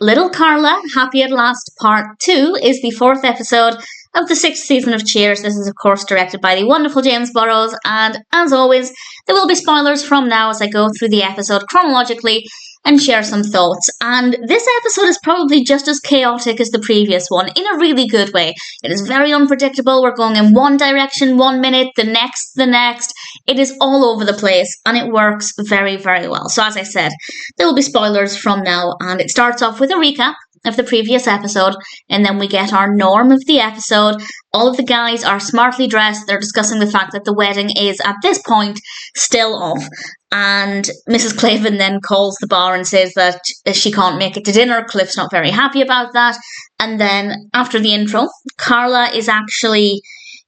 Little Carla, Happy at Last Part 2 is the 4th episode of the 6th season of Cheers. This is, of course, directed by the wonderful James Burrows, and as always, there will be spoilers from now as I go through the episode chronologically and share some thoughts. And this episode is probably just as chaotic as the previous one, in a really good way. It is very unpredictable. We're going in one direction 1 minute, the next. It is all over the place, and it works very, very well. So as I said, there will be spoilers from now, and it starts off with a recap of the previous episode, and then we get our norm of the episode. All of the guys are smartly dressed. They're discussing the fact that the wedding is, at this point, still off. And Mrs. Clavin then calls the bar and says that she can't make it to dinner. Cliff's not very happy about that. And then, after the intro, Carla is actually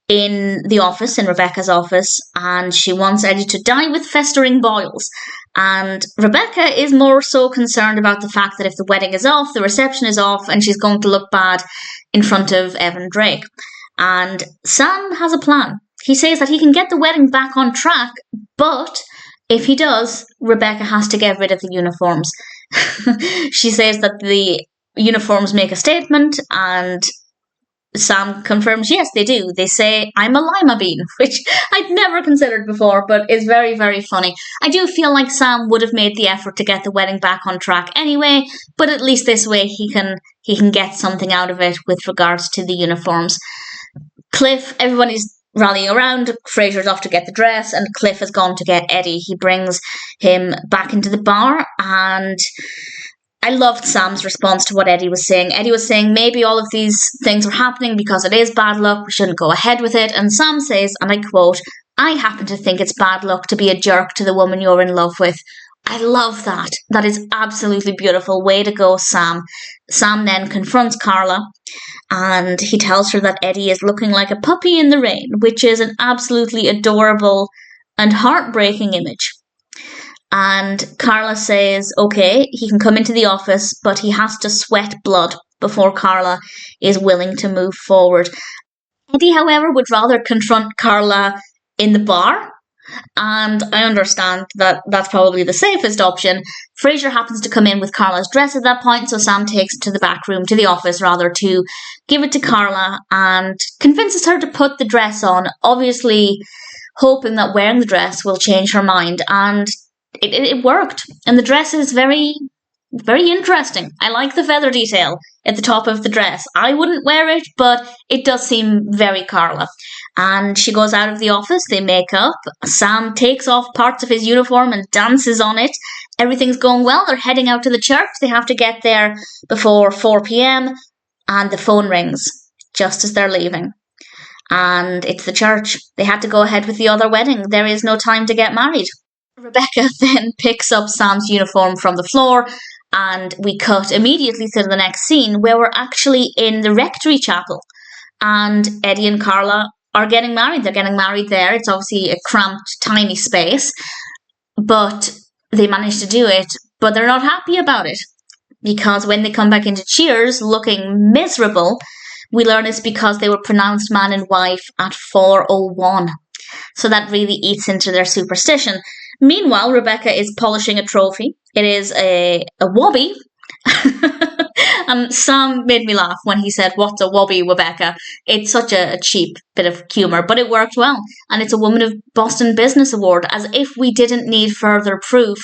in the office, in Rebecca's office, and she wants Eddie to die with festering boils. And Rebecca is more so concerned about the fact that if the wedding is off, the reception is off, and she's going to look bad in front of Evan Drake. And Sam has a plan. He says that he can get the wedding back on track, but if he does, Rebecca has to get rid of the uniforms. She says that the uniforms make a statement, and Sam confirms, yes, they do. They say, I'm a lima bean, which I'd never considered before, but is very, very funny. I do feel like Sam would have made the effort to get the wedding back on track anyway, but at least this way he can get something out of it with regards to the uniforms. Cliff, everybody's rallying around. Frasier's off to get the dress, and Cliff has gone to get Eddie. He brings him back into the bar, and I loved Sam's response to what Eddie was saying. Eddie was saying maybe all of these things are happening because it is bad luck, we shouldn't go ahead with it. And Sam says, and I quote, I happen to think it's bad luck to be a jerk to the woman you're in love with. I love that. That is absolutely beautiful. Way to go, Sam. Sam then confronts Carla, and he tells her that Eddie is looking like a puppy in the rain, which is an absolutely adorable and heartbreaking image. And Carla says, okay, he can come into the office, but he has to sweat blood before Carla is willing to move forward. Eddie, however, would rather confront Carla in the bar, and I understand that that's probably the safest option. Frasier happens to come in with Carla's dress at that point, so Sam takes it to the back room, to the office rather, to give it to Carla and convinces her to put the dress on, obviously hoping that wearing the dress will change her mind. And it worked, and the dress is very, very interesting. I like the feather detail at the top of the dress. I wouldn't wear it, but it does seem very Carla. And she goes out of the office, they make up. Sam takes off parts of his uniform and dances on it. Everything's going well. They're heading out to the church. They have to get there before 4 p.m. and the phone rings just as they're leaving. And it's the church. They had to go ahead with the other wedding. There is no time to get married. Rebecca then picks up Sam's uniform from the floor, and we cut immediately to the next scene where we're actually in the rectory chapel, and Eddie and Carla are getting married. They're getting married there. It's obviously a cramped, tiny space, but they managed to do it, but they're not happy about it, because when they come back into Cheers looking miserable, we learn it's because they were pronounced man and wife at 4:01. So that really eats into their superstition. Meanwhile, Rebecca is polishing a trophy. It is a wobby. And Sam made me laugh when he said, what's a wobby, Rebecca? It's such a cheap bit of humour, but it worked well. And it's a Woman of Boston Business Award, as if we didn't need further proof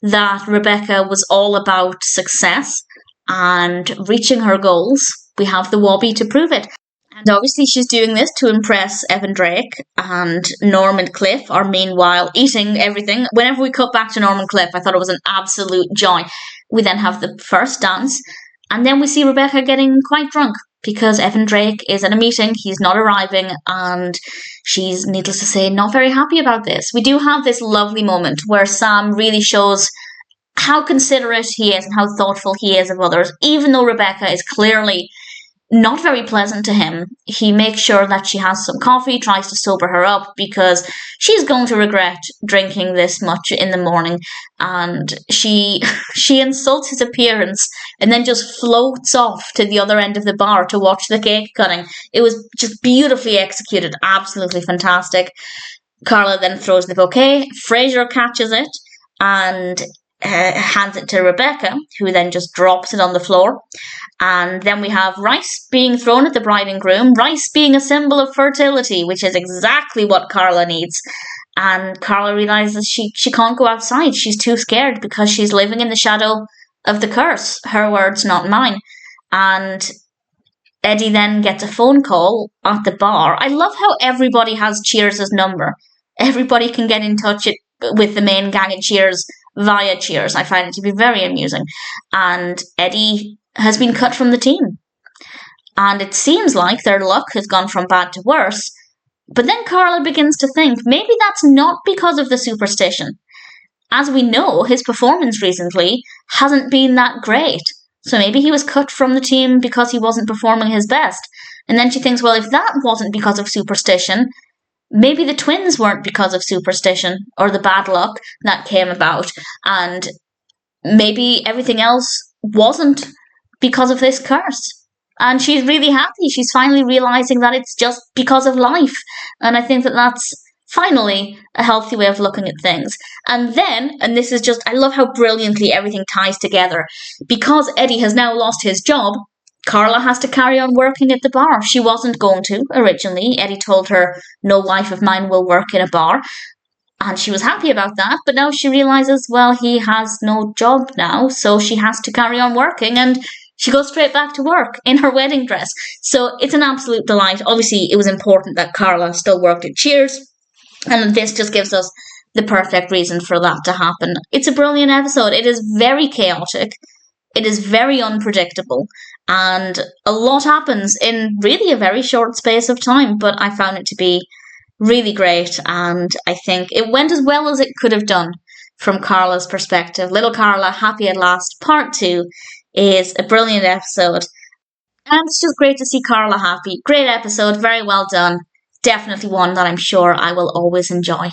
that Rebecca was all about success and reaching her goals. We have the wobby to prove it. And obviously she's doing this to impress Evan Drake, and Norm and Cliff are meanwhile eating everything. Whenever we cut back to Norm and Cliff, I thought it was an absolute joy. We then have the first dance, and then we see Rebecca getting quite drunk because Evan Drake is at a meeting, he's not arriving, and she's, needless to say, not very happy about this. We do have this lovely moment where Sam really shows how considerate he is and how thoughtful he is of others. Even though Rebecca is clearly not very pleasant to him, he makes sure that she has some coffee, tries to sober her up, because she's going to regret drinking this much in the morning. And she insults his appearance and then just floats off to the other end of the bar to watch the cake cutting. It was just beautifully executed, absolutely fantastic. Carla then throws the bouquet. Frasier catches it, and hands it to Rebecca, who then just drops it on the floor. And then we have rice being thrown at the bride and groom, rice being a symbol of fertility, which is exactly what Carla needs. And Carla realizes she can't go outside. She's too scared because she's living in the shadow of the curse. Her words, not mine. And Eddie then gets a phone call at the bar. I love how everybody has Cheers' number. Everybody can get in touch with the main gang at Cheers via Cheers. I find it to be very amusing. And Eddie has been cut from the team. And it seems like their luck has gone from bad to worse. But then Carla begins to think maybe that's not because of the superstition. As we know, his performance recently hasn't been that great. So maybe he was cut from the team because he wasn't performing his best. And then she thinks, well, if that wasn't because of superstition, maybe the twins weren't because of superstition or the bad luck that came about. And maybe everything else wasn't because of this curse. And she's really happy. She's finally realizing that it's just because of life. And I think that that's finally a healthy way of looking at things. And then, and this is just, I love how brilliantly everything ties together. Because Eddie has now lost his job, Carla has to carry on working at the bar. She wasn't going to originally. Eddie told her, no wife of mine will work in a bar. And she was happy about that. But now she realizes, well, he has no job now. So she has to carry on working. And she goes straight back to work in her wedding dress. So it's an absolute delight. Obviously, it was important that Carla still worked at Cheers. And this just gives us the perfect reason for that to happen. It's a brilliant episode. It is very chaotic. It is very unpredictable. And a lot happens in really a very short space of time. But I found it to be really great. And I think it went as well as it could have done from Carla's perspective. Little Carla, Happy at Last, Part 2 is a brilliant episode. And it's just great to see Carla happy. Great episode, very well done. Definitely one that I'm sure I will always enjoy.